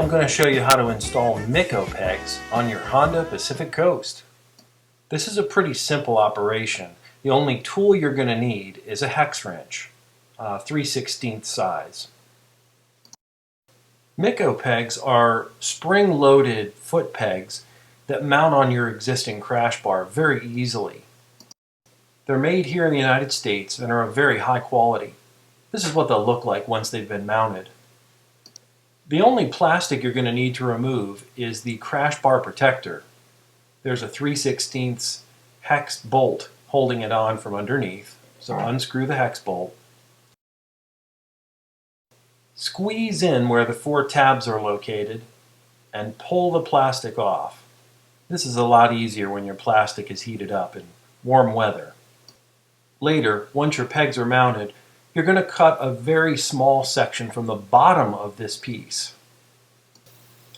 I'm going to show you how to install Mick O Pegs on your Honda Pacific Coast. This is a pretty simple operation. The only tool you're going to need is a hex wrench, 3/16 size. Mick O Pegs are spring-loaded foot pegs that mount on your existing crash bar very easily. They're made here in the United States and are of very high quality. This is what they'll look like once they've been mounted. The only plastic you're going to need to remove is the crash bar protector. There's a 3/16 hex bolt holding it on from underneath, so unscrew the hex bolt. Squeeze in where the 4 tabs are located and pull the plastic off. This is a lot easier when your plastic is heated up in warm weather. Later, once your pegs are mounted, you're going to cut a very small section from the bottom of this piece.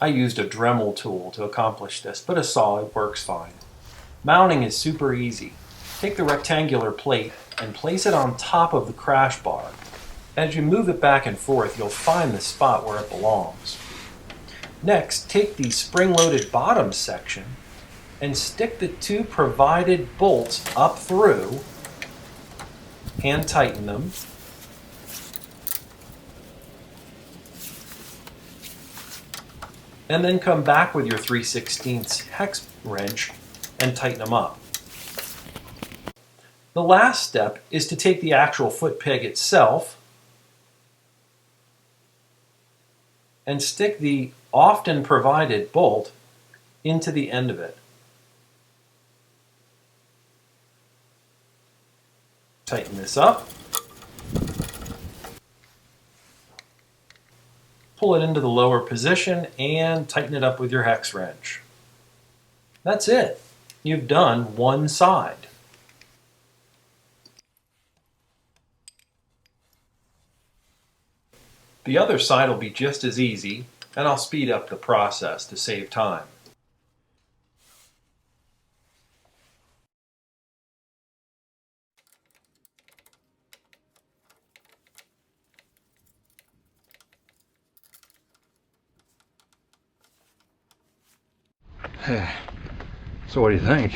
I used a Dremel tool to accomplish this, but a saw works fine. Mounting is super easy. Take the rectangular plate and place it on top of the crash bar. As you move it back and forth, you'll find the spot where it belongs. Next, take the spring-loaded bottom section and stick the 2 provided bolts up through, hand tighten them, and then come back with your 3/16 hex wrench and tighten them up. The last step is to take the actual foot peg itself and stick the often provided bolt into the end of it. Tighten this up. Pull it into the lower position and tighten it up with your hex wrench. That's it. You've done one side. The other side will be just as easy, and I'll speed up the process to save time. So what do you think?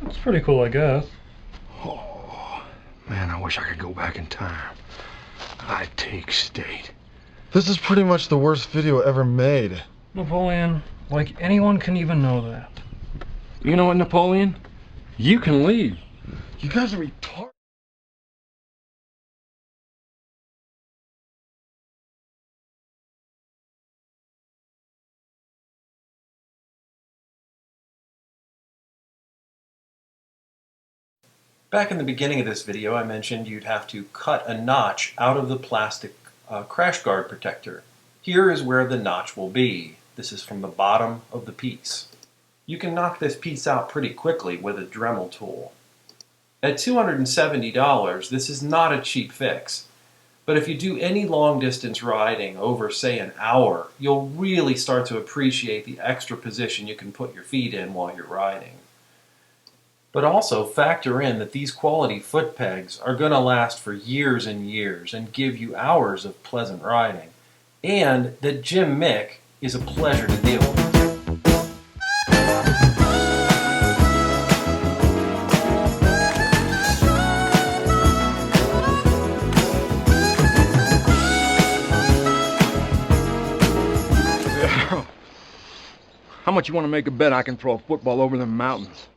It's pretty cool, I guess. Oh, man, I wish I could go back in time. I'd take state. This is pretty much the worst video ever made. Napoleon, like anyone can even know that. You know what, Napoleon? You can leave. You guys are retarded. Back in the beginning of this video, I mentioned you'd have to cut a notch out of the plastic crash guard protector. Here is where the notch will be. This is from the bottom of the piece. You can knock this piece out pretty quickly with a Dremel tool. At $270, this is not a cheap fix. But if you do any long distance riding over, say, an hour, you'll really start to appreciate the extra position you can put your feet in while you're riding. But also factor in that these quality foot pegs are going to last for years and years and give you hours of pleasant riding. And that Jim Mick is a pleasure to deal with. How much you want to make a bet I can throw a football over the mountains?